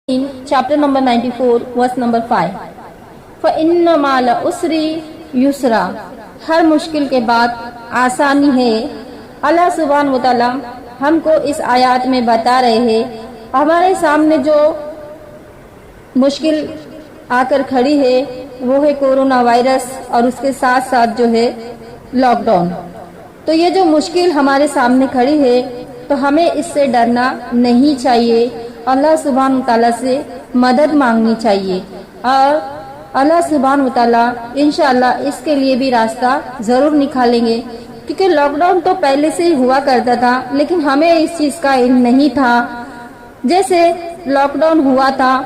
chapter number 94 verse number 5 فَإِنَّ مَعَ الْعُسْرِ يُسْرًا ہر مشکل کے بعد آسانی ہے۔ اللہ سبحانہ و تعالی ہم کو اس آیات میں بتا رہے ہیں ہمارے سامنے جو مشکل آ کر کھڑی ہے وہ ہے کورونا وائرس اور اس کے ساتھ ساتھ جو ہے لاک ڈاؤن۔ تو یہ جو مشکل ہمارے سامنے کھڑی ہے تو ہمیں اس سے ڈرنا نہیں چاہیے، اللہ سبحانہ تعالیٰ سے مدد مانگنی چاہیے اور اللہ سبحانہ تعالیٰ انشاءاللہ اس کے لیے بھی راستہ ضرور نکالیں گے، کیونکہ لاک ڈاؤن تو پہلے سے ہی ہوا کرتا تھا لیکن ہمیں اس چیز کا علم نہیں تھا۔ جیسے لاک ڈاؤن ہوا تھا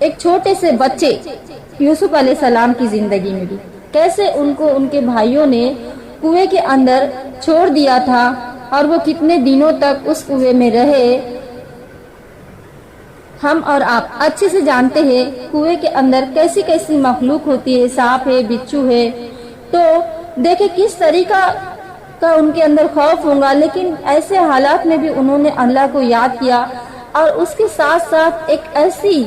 ایک چھوٹے سے بچے یوسف علیہ السلام کی زندگی میں بھی کیسے ان کو ان کے بھائیوں نے کنویں کے اندر چھوڑ دیا تھا اور وہ کتنے دنوں تک اس کنویں میں رہے۔ ہم اور آپ اچھے سے جانتے ہیں کنویں کے اندر کیسی کیسی مخلوق ہوتی ہے، سانپ ہے، بچھو ہے۔ تو دیکھیں کس طریقہ کا ان کے اندر خوف ہوگا، لیکن ایسے حالات میں بھی انہوں نے اللہ کو یاد کیا اور اس کے ساتھ ساتھ ایک ایسی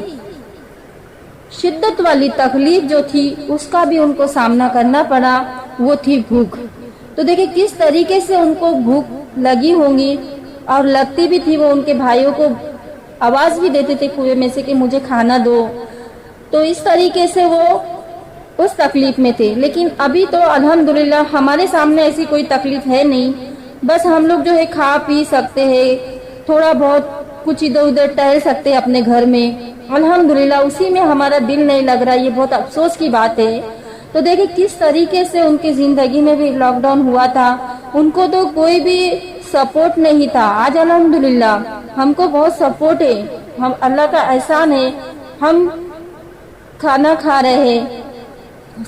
شدت والی تکلیف جو تھی اس کا بھی ان کو سامنا کرنا پڑا، وہ تھی بھوک۔ تو دیکھیں کس طریقے سے ان کو بھوک لگی ہوں گی اور لگتی بھی تھی، وہ ان کے بھائیوں کو آواز بھی دیتے تھے کنویں میں سے کہ مجھے کھانا دو۔ تو اس طریقے سے وہ اس تکلیف میں تھے، لیکن ابھی تو الحمدللہ ہمارے سامنے ایسی کوئی تکلیف ہے نہیں، بس ہم لوگ جو ہے کھا پی سکتے ہیں، تھوڑا بہت کچھ ادھر ادھر ٹہل سکتے ہیں اپنے گھر میں، الحمدللہ اسی میں ہمارا دل نہیں لگ رہا، یہ بہت افسوس کی بات ہے۔ تو دیکھیں کس طریقے سے ان کی زندگی میں بھی لاک ڈاؤن ہوا تھا، ان کو تو کوئی بھی سپورٹ نہیں تھا۔ آج الحمدللہ ہم کو بہت سپورٹ ہے، ہم اللہ کا احسان ہے، ہم کھانا کھا رہے ہیں،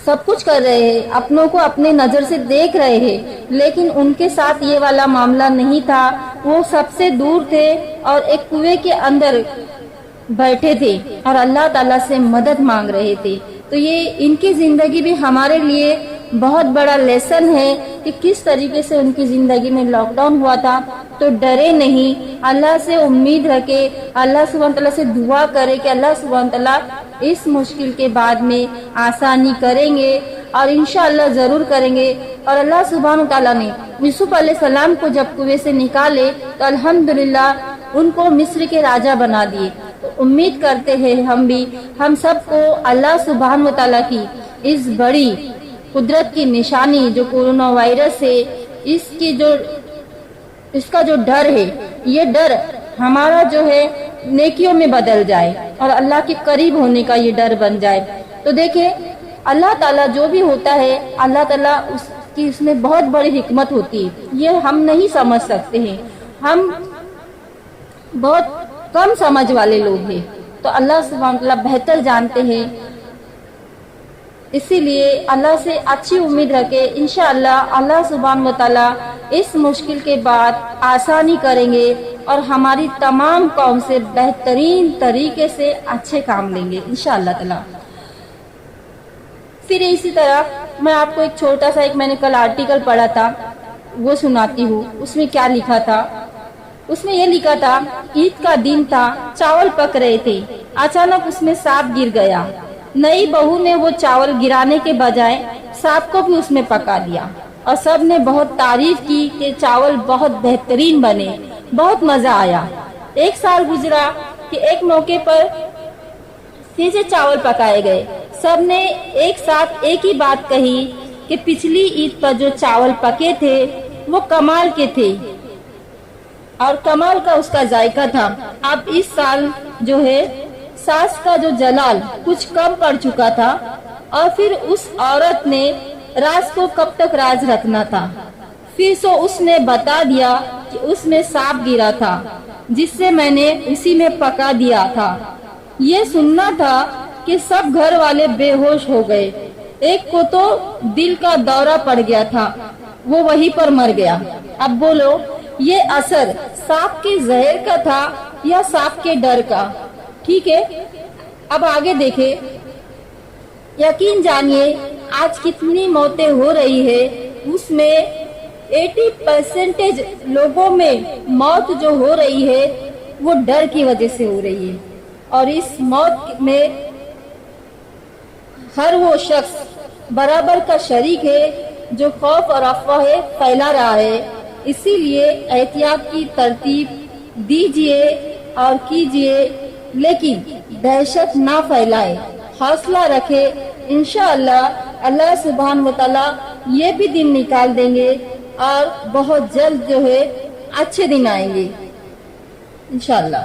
سب کچھ کر رہے ہیں، اپنوں کو اپنے نظر سے دیکھ رہے ہیں، لیکن ان کے ساتھ یہ والا معاملہ نہیں تھا۔ وہ سب سے دور تھے اور ایک کنویں کے اندر بیٹھے تھے اور اللہ تعالیٰ سے مدد مانگ رہے تھے۔ تو یہ ان کی زندگی بھی ہمارے لیے بہت بڑا لیسن ہے کہ کس طریقے سے ان کی زندگی میں لاک ڈاؤن ہوا تھا۔ تو ڈرے نہیں، اللہ سے امید رکھے، اللہ سبحانہ تعالیٰ سے دعا کرے کہ اللہ سبحانہ تعالیٰ اس مشکل کے بعد میں آسانی کریں گے اور انشاءاللہ ضرور کریں گے۔ اور اللہ سبحانہ تعالیٰ نے یوسف علیہ السلام کو جب کنویں سے نکالے تو الحمدللہ ان کو مصر کے راجا بنا دیے۔ تو امید کرتے ہیں ہم سب کو اللہ سبحانہ تعالیٰ کی اس بڑی قدرت کی نشانی جو کورونا وائرس ہے، اس کا جو ڈر ہے، یہ ڈر ہمارا جو ہے نیکیوں میں بدل جائے اور اللہ کے قریب ہونے کا یہ ڈر بن جائے۔ تو دیکھیں اللہ تعالیٰ جو بھی ہوتا ہے، اللہ تعالیٰ اس میں بہت بڑی حکمت ہوتی ہے، یہ ہم نہیں سمجھ سکتے ہیں، ہم بہت کم سمجھ والے لوگ ہیں، تو اللہ سبحانہ تعالیٰ بہتر جانتے ہیں۔ اسی لیے اللہ سے اچھی امید رکھے، انشاءاللہ اللہ سبحانہ وتعالی اس مشکل کے بعد آسانی کریں گے اور ہماری تمام قوم سے بہترین طریقے سے اچھے کام لیں گے انشاءاللہ تعالی۔ پھر اسی طرح میں آپ کو ایک چھوٹا سا میں نے کل آرٹیکل پڑھا تھا، وہ سناتی ہوں۔ اس میں کیا لکھا تھا؟ اس میں یہ لکھا تھا عید کا دن تھا، چاول پک رہے تھے، اچانک اس میں سانپ گر گیا۔ نئی بہو نے وہ چاول گرانے کے بجائے سانپ کو بھی اس میں پکا دیا اور سب نے بہت تعریف کی کہ چاول بہت بہترین بنے، بہت مزہ آیا۔ ایک سال گزرا کہ ایک موقع پر پھر سے چاول پکائے گئے، سب نے ایک ساتھ ایک ہی بات کہی کہ پچھلی عید پر جو چاول پکے تھے وہ کمال کے تھے اور کمال کا اس کا ذائقہ تھا۔ اب اس سال جو ہے ساس کا جو جلال کچھ کم پڑ چکا تھا اور پھر اس عورت نے راز کو کب تک راز رکھنا تھا، پھر سو اس نے بتا دیا کہ اس میں سانپ گرا تھا جس سے میں نے اسی میں پکا دیا تھا۔ یہ سننا تھا کہ سب گھر والے بے ہوش ہو گئے، ایک کو تو دل کا دورہ پڑ گیا تھا، وہ وہیں پر مر گیا۔ اب بولو یہ اثر سانپ کے زہر کا تھا یا سانپ کے ڈر کا؟ ٹھیک ہے، اب آگے دیکھیں۔ یقین جانیے آج کتنی موتیں ہو رہی ہے، اس میں 80% لوگوں میں موت جو ہو رہی ہے وہ ڈر کی وجہ سے ہو رہی ہے۔ اور اس موت میں ہر وہ شخص برابر کا شریک ہے جو خوف اور افواہیں پھیلا رہا ہے. اسی لیے احتیاط کی ترتیب دیجیے اور کیجیے، لیکن دہشت نہ پھیلائے، حوصلہ رکھے. انشاءاللہ اللہ سبحانہ وتعالی یہ بھی دن نکال دیں گے اور بہت جلد جو ہے اچھے دن آئیں گے انشاءاللہ.